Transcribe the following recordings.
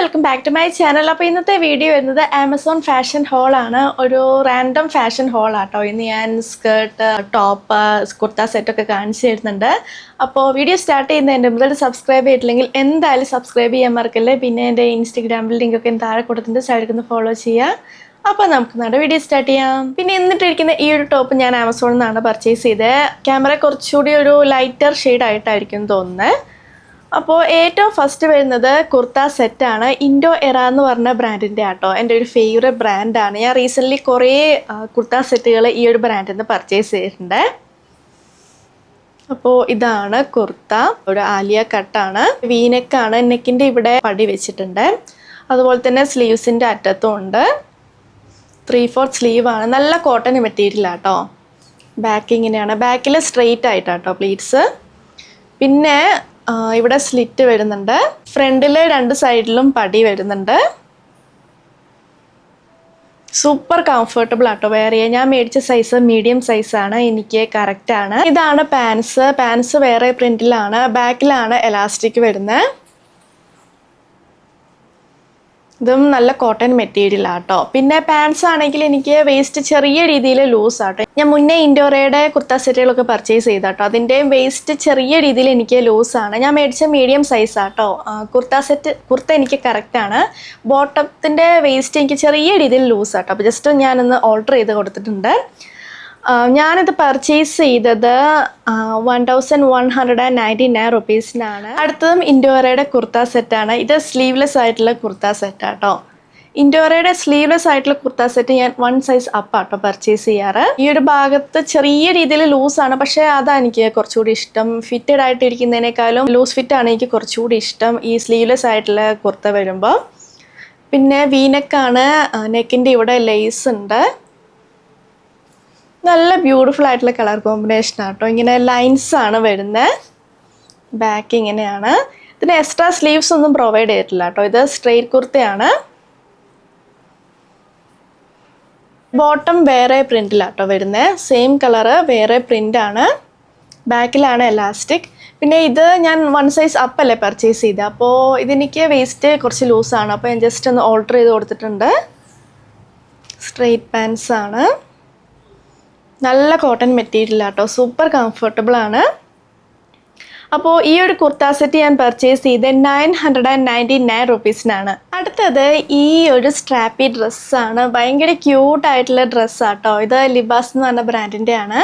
Welcome back to my channel. അപ്പോൾ ഇന്നത്തെ video വരുന്നത് ആമസോൺ ഫാഷൻ ഹോൾ ആണ്. ഒരു റാൻഡം ഫാഷൻ ഹോൾ ആട്ടോ. ഇന്ന് ഞാൻ സ്കേർട്ട്, ടോപ്പ്, കുർത്ത സെറ്റൊക്കെ കാണിച്ചു തരുന്നുണ്ട്. അപ്പോൾ വീഡിയോ സ്റ്റാർട്ട് ചെയ്യുന്നതിൻ്റെ മുതൽ സബ്സ്ക്രൈബ് ചെയ്തിട്ടില്ലെങ്കിൽ എന്തായാലും സബ്സ്ക്രൈബ് ചെയ്യാൻ മറക്കല്ലേ. പിന്നെ എൻ്റെ ഇൻസ്റ്റഗ്രാമിൽ ലിങ്കൊക്കെ താഴെ കൊടുത്തിട്ട് സൈഡിൽ നിന്ന് ഫോളോ ചെയ്യുക. അപ്പോൾ നമുക്ക് നമ്മുടെ വീഡിയോ സ്റ്റാർട്ട് ചെയ്യാം. പിന്നെ എന്നിട്ടിരിക്കുന്ന ഈ ഒരു ടോപ്പ് ഞാൻ ആമസോണിൽ നിന്നാണ് പർച്ചേസ് ചെയ്തത്. ക്യാമറ കുറച്ചുകൂടി ഒരു ലൈറ്റർ ഷെയ്ഡ് ആയിട്ടായിരിക്കും തോന്നുന്നത്. അപ്പോൾ ഏറ്റവും ഫസ്റ്റ് വരുന്നത് കുർത്ത സെറ്റാണ്. ഇൻഡോ എറ എന്ന് പറഞ്ഞ ബ്രാൻഡിൻ്റെ ആട്ടോ. എൻ്റെ ഒരു ഫേവറേറ്റ് ബ്രാൻഡാണ്. ഞാൻ റീസെൻ്റ്ലി കുറേ കുർത്ത സെറ്റുകൾ ഈ ഒരു ബ്രാൻഡിൽ നിന്ന് പർച്ചേസ് ചെയ്തിട്ടുണ്ട്. അപ്പോൾ ഇതാണ് കുർത്ത. ഒരു ആലിയ കട്ടാണ്, വീനെക്കാണ്, നെക്കിൻ്റെ ഇവിടെ പടി വെച്ചിട്ടുണ്ട്. അതുപോലെ തന്നെ സ്ലീവ്സിൻ്റെ അറ്റത്തും ഉണ്ട്. 3/4 സ്ലീവാണ്. നല്ല കോട്ടൺ മെറ്റീരിയൽ ആട്ടോ. ബാക്ക് ഇങ്ങനെയാണ്. ബാക്കിൽ സ്ട്രെയിറ്റ് ആയിട്ടാട്ടോ പ്ലീറ്റ്സ്. പിന്നെ ഇവിടെ സ്ലിറ്റ് വരുന്നുണ്ട്. ഫ്രണ്ടിൽ രണ്ട് സൈഡിലും പടി വരുന്നുണ്ട്. സൂപ്പർ കംഫർട്ടബിൾ ആട്ടോ വെയർ ചെയ്യാൻ. ഞാൻ മേടിച്ച സൈസ് മീഡിയം സൈസാണ്, എനിക്ക് കറക്റ്റ് ആണ്. ഇതാണ് പാൻസ് വേറെ പ്രിന്റിലാണ്. ബാക്കിലാണ് എലാസ്റ്റിക് വരുന്നത്. ഇതും നല്ല കോട്ടൺ മെറ്റീരിയൽ ആട്ടോ. പിന്നെ പാൻസ് ആണെങ്കിൽ എനിക്ക് വേസ്റ്റ് ചെറിയ രീതിയിൽ ലൂസ് ആട്ടോ. ഞാൻ മുന്നേ ഇൻഡോറയുടെ കുർത്ത സെറ്റുകളൊക്കെ പർച്ചേസ് ചെയ്താട്ടോ. അതിൻ്റെയും വേസ്റ്റ് ചെറിയ രീതിയിൽ എനിക്ക് ലൂസാണ്. ഞാൻ മേടിച്ച മീഡിയം സൈസ് ആട്ടോ. കുർത്ത എനിക്ക് കറക്റ്റാണ്. ബോട്ടത്തിൻ്റെ വേസ്റ്റ് എനിക്ക് ചെറിയ രീതിയിൽ ലൂസ് ആട്ടോ. അപ്പോൾ ജസ്റ്റ് ഞാനൊന്ന് ഓൾട്ടർ ചെയ്ത് കൊടുത്തിട്ടുണ്ട്. ഞാനിത് പർച്ചേസ് ചെയ്തത് 1199 റുപ്പീസിനാണ്. അടുത്തതും ഇൻഡോറയുടെ കുർത്ത സെറ്റാണ്. ഇത് സ്ലീവ്ലെസ് ആയിട്ടുള്ള കുർത്ത സെറ്റാട്ടോ. ഇൻഡോറയുടെ സ്ലീവ്ലെസ് ആയിട്ടുള്ള കുർത്ത സെറ്റ് ഞാൻ 1 സൈസ് അപ്പ് ആട്ടോ പർച്ചേസ് ചെയ്യാറ്. ഈ ഒരു ഭാഗത്ത് ചെറിയ രീതിയിൽ ലൂസാണ്, പക്ഷേ അതാണ് എനിക്ക് കുറച്ചുകൂടി ഇഷ്ടം. ഫിറ്റഡ് ആയിട്ടിരിക്കുന്നതിനേക്കാളും ലൂസ് ഫിറ്റാണ് എനിക്ക് കുറച്ചുകൂടി ഇഷ്ടം ഈ സ്ലീവ്ലെസ് ആയിട്ടുള്ള കുർത്ത വരുമ്പോൾ. പിന്നെ വീനെക്കാണ്, നെക്കിൻ്റെ ഇവിടെ ലേസ് ഉണ്ട്. നല്ല ബ്യൂട്ടിഫുൾ ആയിട്ടുള്ള കളർ കോമ്പിനേഷൻ ആട്ടോ. ഇങ്ങനെ ലൈൻസ് ആണ് വരുന്നത്. ബാക്ക് ഇങ്ങനെയാണ്. ഇതിന് എക്സ്ട്രാ സ്ലീവ്സ് ഒന്നും പ്രൊവൈഡ് ചെയ്തിട്ടില്ല കേട്ടോ. ഇത് സ്ട്രെയിറ്റ് കുർത്തയാണ്. ബോട്ടം വേറെ പ്രിന്റിലാട്ടോ വരുന്നത്. സെയിം കളറ് വേറെ പ്രിൻ്റാണ്. ബാക്കിലാണ് എലാസ്റ്റിക്. പിന്നെ ഇത് ഞാൻ 1 സൈസ് അപ്പ് അല്ലേ പർച്ചേസ് ചെയ്തത്. അപ്പോൾ ഇതെനിക്ക് വേസ്റ്റ് കുറച്ച് ലൂസാണ്. അപ്പോൾ ഞാൻ ജസ്റ്റ് ഒന്ന് ഓൾട്ടർ ചെയ്ത് കൊടുത്തിട്ടുണ്ട്. സ്ട്രെയിറ്റ് പാൻസ് ആണ്. നല്ല കോട്ടൺ മെറ്റീരിയൽ ആട്ടോ. സൂപ്പർ കംഫർട്ടബിൾ ആണ്. അപ്പോൾ ഈ ഒരു കുർത്ത സെറ്റ് ഞാൻ പർച്ചേസ് ചെയ്ത് 999 റുപ്പീസിനാണ്. അടുത്തത് ഈ ഒരു സ്ട്രാപ്പി ഡ്രസ്സാണ്. ഭയങ്കര ക്യൂട്ടായിട്ടുള്ള ഡ്രസ്സാട്ടോ. ഇത് ലിബാസ് എന്ന് പറഞ്ഞ ബ്രാൻഡിൻ്റെ ആണ്.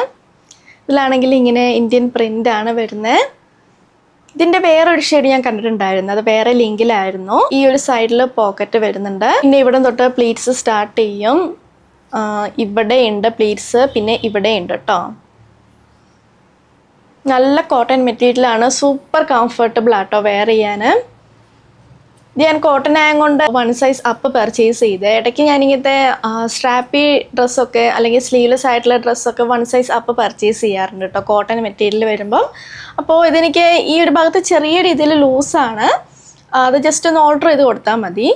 ഇതിലാണെങ്കിൽ ഇങ്ങനെ ഇന്ത്യൻ പ്രിൻ്റ് ആണ് വരുന്നത്. ഇതിൻ്റെ വേറൊരു ഷെയ്ഡ് ഞാൻ കണ്ടിട്ടുണ്ടായിരുന്നു. അത് വേറെ ലിങ്കിലായിരുന്നു. ഈ ഒരു സൈഡിൽ പോക്കറ്റ് വരുന്നുണ്ട്. പിന്നെ ഇവിടെ തൊട്ട് പ്ലീറ്റ്സ് സ്റ്റാർട്ട് ചെയ്യും. ഇവിടെ ഉണ്ട് പ്ലീറ്റ്സ്, പിന്നെ ഇവിടെ ഉണ്ട് കേട്ടോ. നല്ല കോട്ടൺ മെറ്റീരിയലാണ്. സൂപ്പർ കംഫർട്ടബിൾ ആട്ടോ വെയർ ചെയ്യാൻ. ഇത് ഞാൻ കോട്ടൺ ആയതുകൊണ്ട് 1 സൈസ് അപ്പ് പർച്ചേസ് ചെയ്ത്. ഇടയ്ക്ക് ഞാനിങ്ങനത്തെ സ്ട്രാപ്പി ഡ്രസ്സൊക്കെ അല്ലെങ്കിൽ സ്ലീവ്ലെസ് ആയിട്ടുള്ള ഡ്രസ്സൊക്കെ 1 സൈസ് അപ്പ് പർച്ചേസ് ചെയ്യാറുണ്ട് കേട്ടോ, കോട്ടൺ മെറ്റീരിയൽ വരുമ്പോൾ. അപ്പോൾ ഇതെനിക്ക് ഈ ഒരു ഭാഗത്ത് ചെറിയ രീതിയിൽ ലൂസാണ്. അത് ജസ്റ്റ് ഒന്ന് ഓൾട്ടർ ചെയ്ത് കൊടുത്താൽ മതി.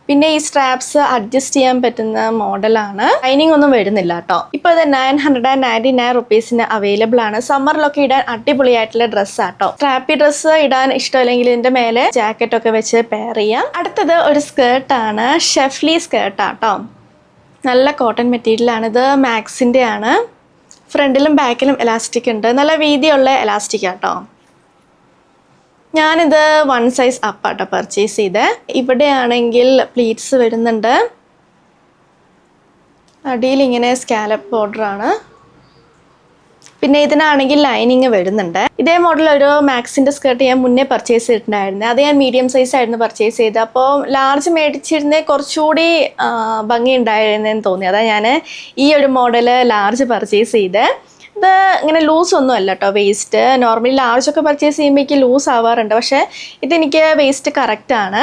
പിന്നെ ഈ സ്ട്രാപ്സ് അഡ്ജസ്റ്റ് ചെയ്യാൻ പറ്റുന്ന മോഡലാണ്. ലൈനിങ് ഒന്നും വരുന്നില്ല കേട്ടോ. ഇപ്പോൾ ഇത് 999 റുപ്പീസിന് അവൈലബിൾ ആണ്. സമ്മറിലൊക്കെ ഇടാൻ അടിപൊളിയായിട്ടുള്ള ഡ്രസ്സാട്ടോ. സ്ട്രാപ്പി ഡ്രസ്സ് ഇടാൻ ഇഷ്ടമല്ലെങ്കിൽ ഇതിൻ്റെ മേലെ ജാക്കറ്റൊക്കെ വെച്ച് പെയർ ചെയ്യാം. അടുത്തത് ഒരു സ്കേർട്ടാണ്. ഷെഫ്ലി സ്കേർട്ടാട്ടോ. നല്ല കോട്ടൺ മെറ്റീരിയലാണ്. ഇത് മാക്സിൻ്റെ ആണ്. ഫ്രണ്ടിലും ബാക്കിലും എലാസ്റ്റിക് ഉണ്ട്. നല്ല വീതിയുള്ള എലാസ്റ്റിക് ആട്ടോ. ഞാനിത് 1 സൈസ് അപ്പാട്ടോ പർച്ചേസ് ചെയ്ത്. ഇവിടെയാണെങ്കിൽ പ്ലീറ്റ്സ് വരുന്നുണ്ട്. അടിയിൽ ഇങ്ങനെ സ്കാലപ്പ് ബോർഡറാണ്. പിന്നെ ഇതിനാണെങ്കിൽ ലൈനിങ് വരുന്നുണ്ട്. ഇതേ മോഡൽ ഒരു മാക്സിൻ്റെ സ്കേർട്ട് ഞാൻ മുന്നേ പർച്ചേസ് ചെയ്തിട്ടുണ്ടായിരുന്നു. അത് ഞാൻ മീഡിയം സൈസ് ആയിരുന്നു പർച്ചേസ് ചെയ്തത്. അപ്പോൾ ലാർജ് മേടിച്ചിരുന്നേ കുറച്ചുകൂടി ഭംഗി ഉണ്ടായിരുന്നെന്ന് തോന്നി. അതാണ് ഞാൻ ഈ ഒരു മോഡൽ ലാർജ് പർച്ചേസ് ചെയ്ത്. ഇത് ഇങ്ങനെ ലൂസ് ഒന്നും അല്ല കേട്ടോ വേസ്റ്റ്. നോർമലി ലാർജൊക്കെ പർച്ചേസ് ചെയ്യുമ്പോഴേക്ക് ലൂസ് ആവാറുണ്ട്, പക്ഷേ ഇതെനിക്ക് വേസ്റ്റ് കറക്റ്റാണ്.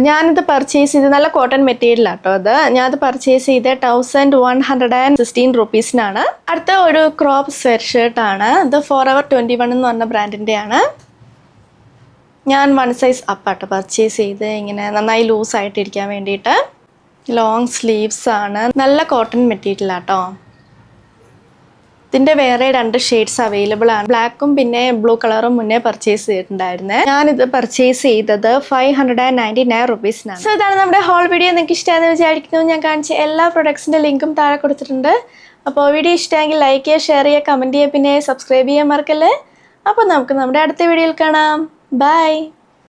ഞാനിത് പർച്ചേസ് ചെയ്ത് നല്ല കോട്ടൺ മെറ്റീരിയൽ ആട്ടോ. ഞാനത് പർച്ചേസ് ചെയ്ത് 1116 റുപ്പീസിനാണ്. അടുത്ത ഒരു ക്രോപ്പ് സ്വെറ്റ് ഷർട്ടാണ്. ഇത് Forever 21 എന്ന് പറഞ്ഞ ബ്രാൻഡിൻ്റെ ആണ്. ഞാൻ 1 സൈസ് അപ്പാട്ടോ പർച്ചേസ് ചെയ്ത്. ഇങ്ങനെ നന്നായി ലൂസായിട്ടിരിക്കാൻ വേണ്ടിയിട്ട്. ലോങ് സ്ലീവ്സ് ആണ്. നല്ല കോട്ടൺ മെറ്റീരിയൽ ആട്ടോ. ഇതിൻ്റെ വേറെ 2 ഷെയ്ഡ്സ് അവൈലബിൾ ആണ്. ബ്ലാക്കും പിന്നെ ബ്ലൂ കളറും മുന്നേ പർച്ചേസ് ചെയ്തിട്ടുണ്ടായിരുന്നേ. ഞാനിത് പർച്ചേസ് ചെയ്തത് 599 റുപ്പീസിനാണ്. സോ ഇതാണ് നമ്മുടെ ഹോൾ വീഡിയോ. നിങ്ങൾക്ക് ഇഷ്ടമാണെന്ന് വിചാരിക്കുന്നു. ഞാൻ കാണിച്ച എല്ലാ പ്രൊഡക്ട്സിൻ്റെ ലിങ്കും താഴെ കൊടുത്തിട്ടുണ്ട്. അപ്പോൾ വീഡിയോ ഇഷ്ടമെങ്കിൽ ലൈക്ക് ചെയ്യുക, ഷെയർ ചെയ്യുക, കമൻറ്റ് ചെയ്യുക, പിന്നെ സബ്സ്ക്രൈബ് ചെയ്യാൻ മറക്കല്ലേ. അപ്പോൾ നമുക്ക് നമ്മുടെ അടുത്ത വീഡിയോയിൽ കാണാം. ബൈ.